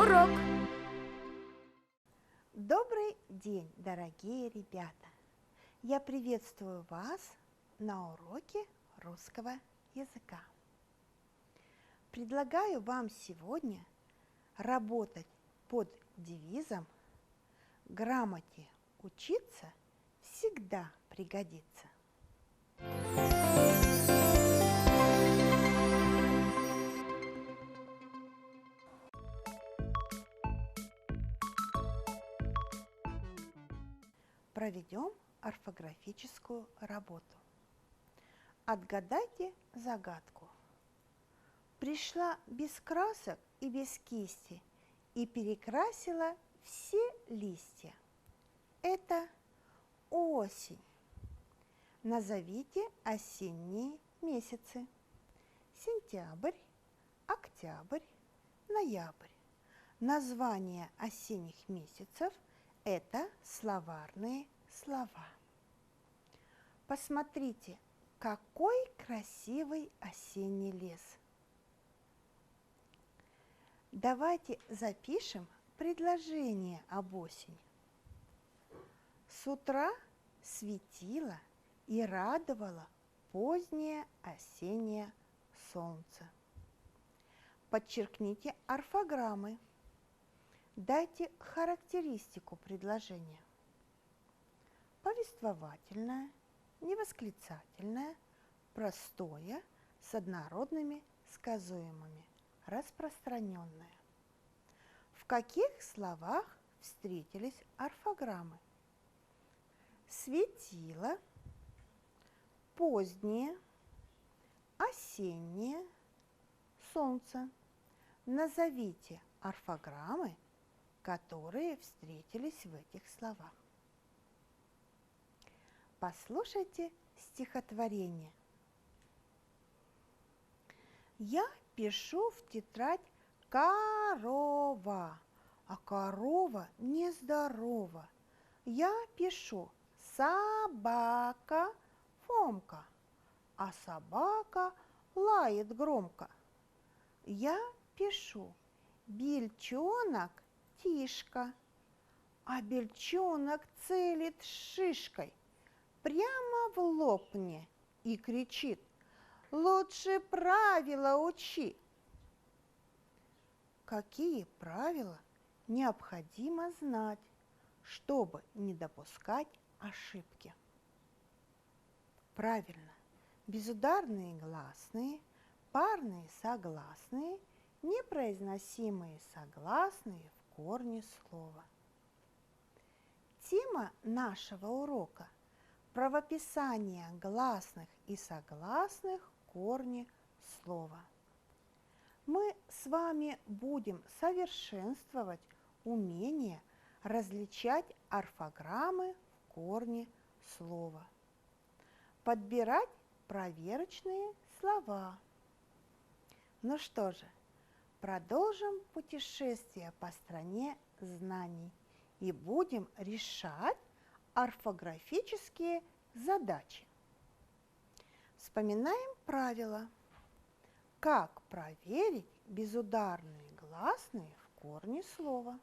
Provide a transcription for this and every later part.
урок! Добрый день, дорогие ребята! Я приветствую вас на уроке русского языка. Предлагаю вам сегодня работать под девизом «Грамоте учиться всегда пригодится». Проведем орфографическую работу. Отгадайте загадку. Пришла без красок и без кисти и перекрасила все листья. Это осень. Назовите осенние месяцы. Сентябрь, октябрь, ноябрь. Названия осенних месяцев – это словарные слова. Посмотрите, какой красивый осенний лес. Давайте запишем предложение об осени. С утра светило и радовало позднее осеннее солнце. Подчеркните орфограммы. Дайте характеристику предложения. Повествовательное, невосклицательное, простое, с однородными сказуемыми, распространенное. В каких словах встретились орфограммы? Светило, позднее, осеннее, солнце. Назовите орфограммы, которые встретились в этих словах. Послушайте стихотворение. Я пишу в тетрадь корова, а корова нездорова. Я пишу собака Фомка, а собака лает громко. Я пишу бельчонок Тишка, а бельчонок целит шишкой прямо в лоб мне и кричит: лучше правила учи. Какие правила необходимо знать, чтобы не допускать ошибки? Правильно, безударные гласные, парные согласные, непроизносимые согласные в корне слова. Тема нашего урока – правописание гласных и согласных в корне слова. Мы с вами будем совершенствовать умение различать орфограммы в корне слова, подбирать проверочные слова. Ну что же, продолжим путешествие по стране знаний и будем решать орфографические задачи. Вспоминаем правила. Как проверить безударные гласные в корне слова?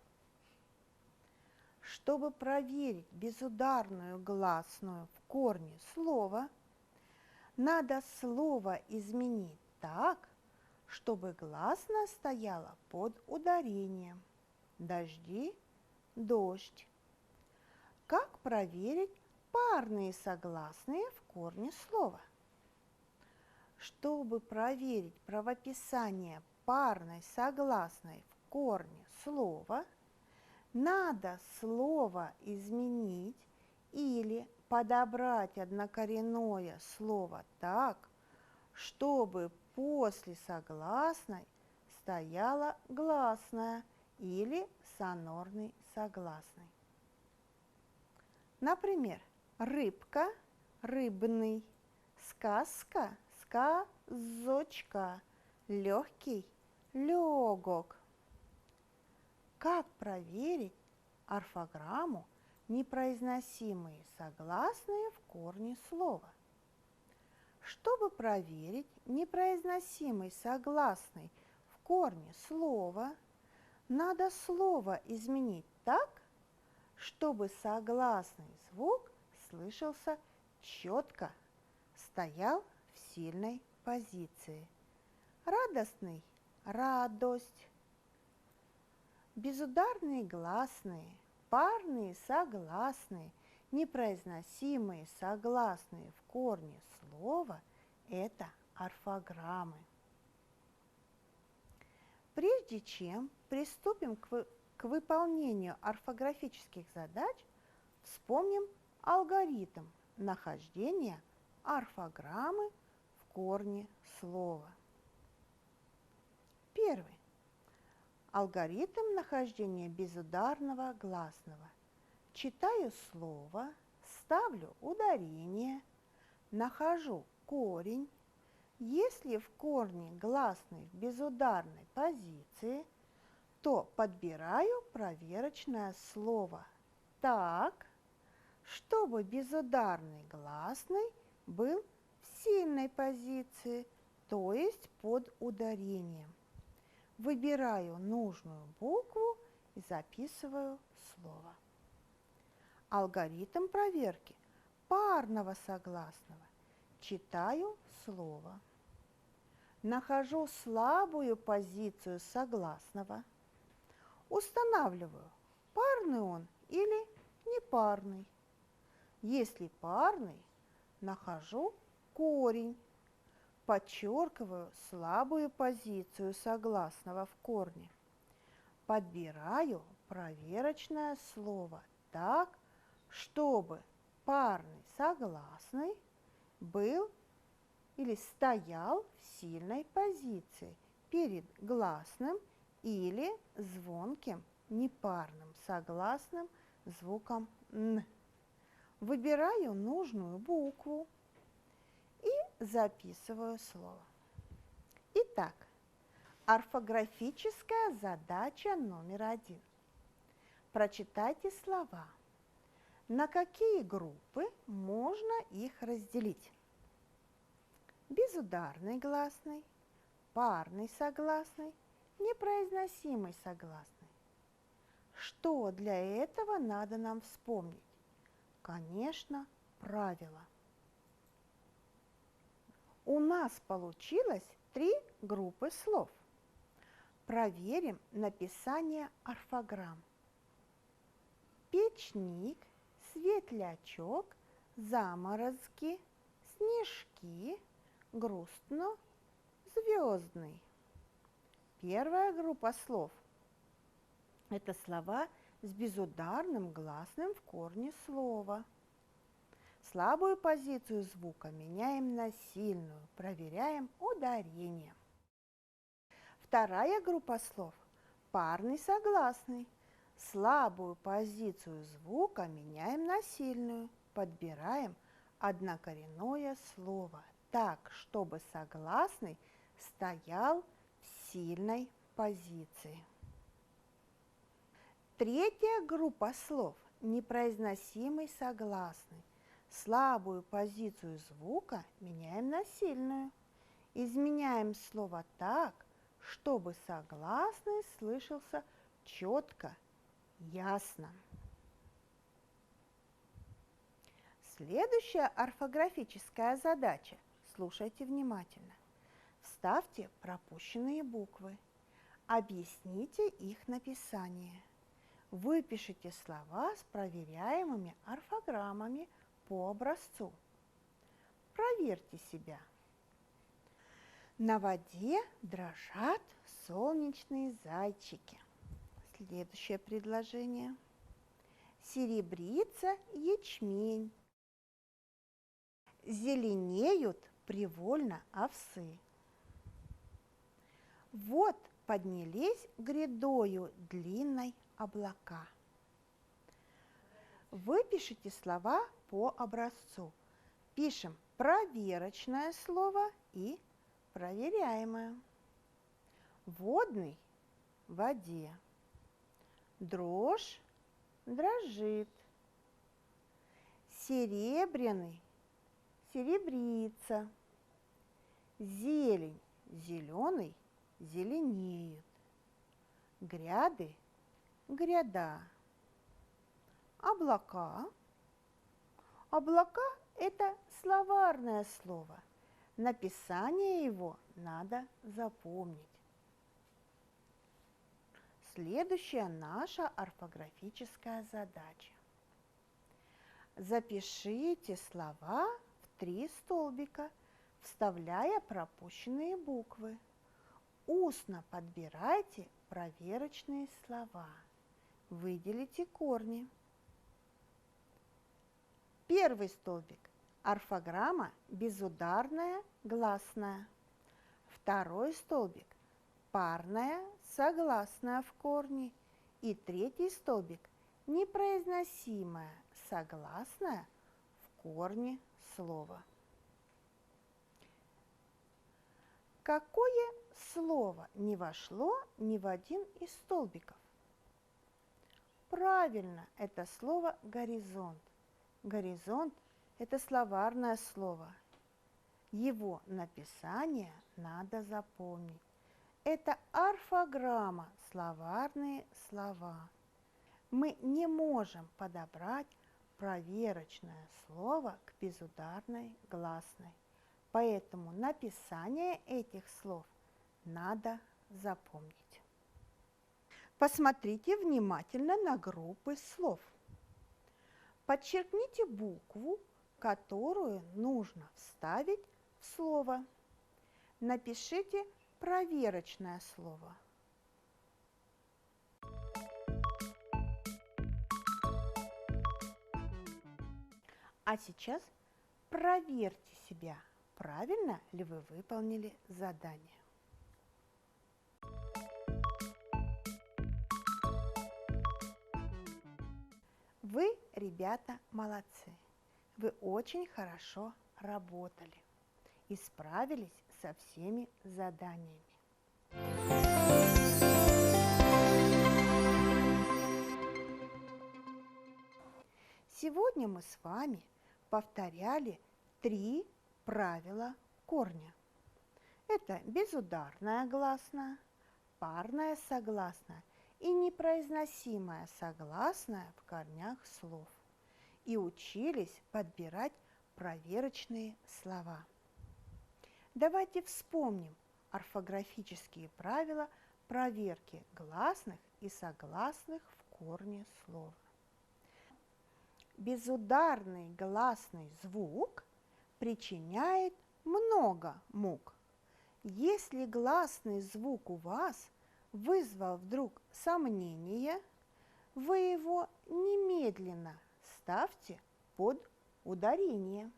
Чтобы проверить безударную гласную в корне слова, надо слово изменить так, чтобы гласная стояла под ударением. Дожди, дождь. Как проверить парные согласные в корне слова? Чтобы проверить правописание парной согласной в корне слова, надо слово изменить или подобрать однокоренное слово так, чтобы после согласной стояла гласная или сонорный согласный. Например, рыбка, рыбный, сказка, сказочка, легкий, легок. Как проверить орфограмму непроизносимые согласные в корне слова? Чтобы проверить непроизносимый согласный в корне слова, Надо слово изменить так, чтобы согласный звук слышался четко, стоял в сильной позиции. Радостный – радость. Безударные гласные, парные согласные, непроизносимые согласные в корне слова – это орфограммы. Прежде чем приступим к выполнению орфографических задач, вспомним алгоритм нахождения орфограммы в корне слова. Первый. Алгоритм нахождения безударного гласного. Читаю слово, ставлю ударение, нахожу корень. Если в корне гласный в безударной позиции, то подбираю проверочное слово так, чтобы безударный гласный был в сильной позиции, то есть под ударением. Выбираю нужную букву и записываю слово. Алгоритм проверки парного согласного. Читаю слово. Нахожу слабую позицию согласного. Устанавливаю, парный он или непарный. Если парный, нахожу корень. Подчеркиваю слабую позицию согласного в корне. Подбираю проверочное слово так, чтобы парный согласный был или стоял в сильной позиции перед гласным или звонким непарным согласным звуком «н». Выбираю нужную букву и записываю слово. Итак, орфографическая задача номер 1. Прочитайте слова. На какие группы можно их разделить? Безударный гласный, парный согласный, непроизносимый согласный. Что для этого надо нам вспомнить? Конечно, правила. У нас получилось 3 группы слов. Проверим написание орфограмм. Печник, светлячок, заморозки, снежки, грустно, звездный. Первая группа слов – это слова с безударным гласным в корне слова. Слабую позицию звука меняем на сильную, проверяем ударение. Вторая группа слов – парный согласный. Слабую позицию звука меняем на сильную, подбираем однокоренное слово так, чтобы согласный стоял в сильной позиции. Третья группа слов – непроизносимый согласный. Слабую позицию звука меняем на сильную. Изменяем слово так, чтобы согласный слышался четко, ясно. Следующая орфографическая задача. Слушайте внимательно. Вставьте пропущенные буквы. Объясните их написание. Выпишите слова с проверяемыми орфограммами по образцу. Проверьте себя. На воде дрожат солнечные зайчики. Следующее предложение. Серебрится ячмень. Зеленеют привольно овсы. Вот поднялись грядою длинной облака. Выпишите слова по образцу. Пишем проверочное слово и проверяемое. Водный – в воде. Дрожь – дрожит. Серебряный – серебрится. Зелень – зеленый – зеленеет. Гряды – гряда. Облака. Облака – это словарное слово. Написание его надо запомнить. Следующая наша орфографическая задача. Запишите слова в 3 столбика, вставляя пропущенные буквы. Устно подбирайте проверочные слова. Выделите корни. Первый столбик. Орфограмма безударная, гласная. Второй столбик. Парная, согласная в корне. И третий столбик. Непроизносимая, согласная в корне слова. Какое слово не вошло ни в один из столбиков? Правильно, это слово горизонт. Горизонт – это словарное слово. Его написание надо запомнить. Это орфограмма, словарные слова. Мы не можем подобрать проверочное слово к безударной гласной. Поэтому написание этих слов надо запомнить. Посмотрите внимательно на группы слов. Подчеркните букву, которую нужно вставить в слово. Напишите проверочное слово. А сейчас проверьте себя, правильно ли вы выполнили задание. Вы, ребята, молодцы. Вы очень хорошо работали и справились со всеми заданиями. Сегодня мы с вами повторяли 3 правила корня. Это безударная гласная, парная согласная и непроизносимая согласная в корнях слов. И учились подбирать проверочные слова. Давайте вспомним орфографические правила проверки гласных и согласных в корне слова. Безударный гласный звук причиняет много мук. Если гласный звук у вас вызвал вдруг сомнение, вы его немедленно ставьте под ударение.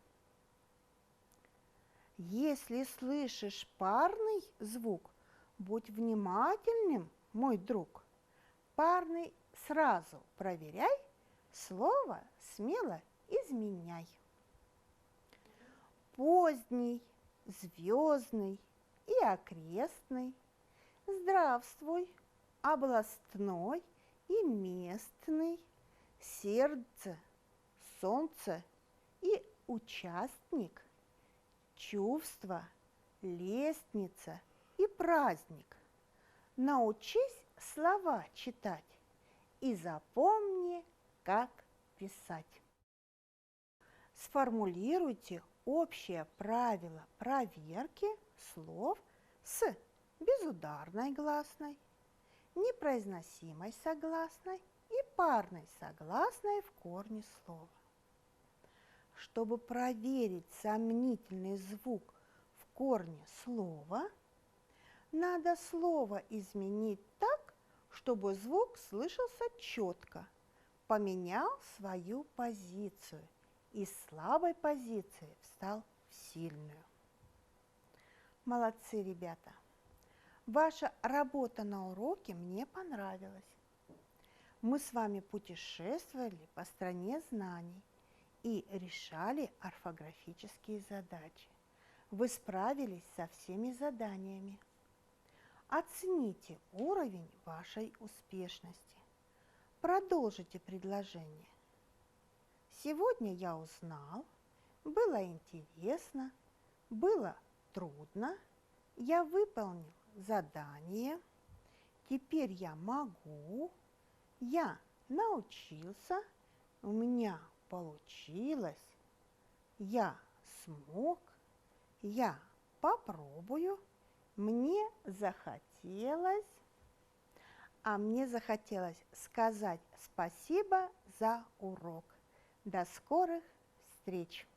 Если слышишь парный звук, будь внимательным, мой друг. Парный сразу проверяй, слово смело изменяй. Поздний, звездный и окрестный, здравствуй, областной и местный, сердце, солнце и участник, чувство, лестница и праздник. Научись слова читать и запомни, как писать. Сформулируйте общее правило проверки слов с безударной гласной, непроизносимой согласной и парной согласной в корне слова. Чтобы проверить сомнительный звук в корне слова, надо слово изменить так, чтобы звук слышался четко, поменял свою позицию, из слабой позиции встал в сильную. Молодцы, ребята! Ваша работа на уроке мне понравилась. Мы с вами путешествовали по стране знаний и решали орфографические задачи. Вы справились со всеми заданиями. Оцените уровень вашей успешности. Продолжите предложение. Сегодня я узнал, было интересно, было трудно, я выполнил задание, Теперь я могу, я научился, у меня получилось, я смог, я попробую, мне захотелось, а мне захотелось сказать спасибо за урок. До скорых встреч!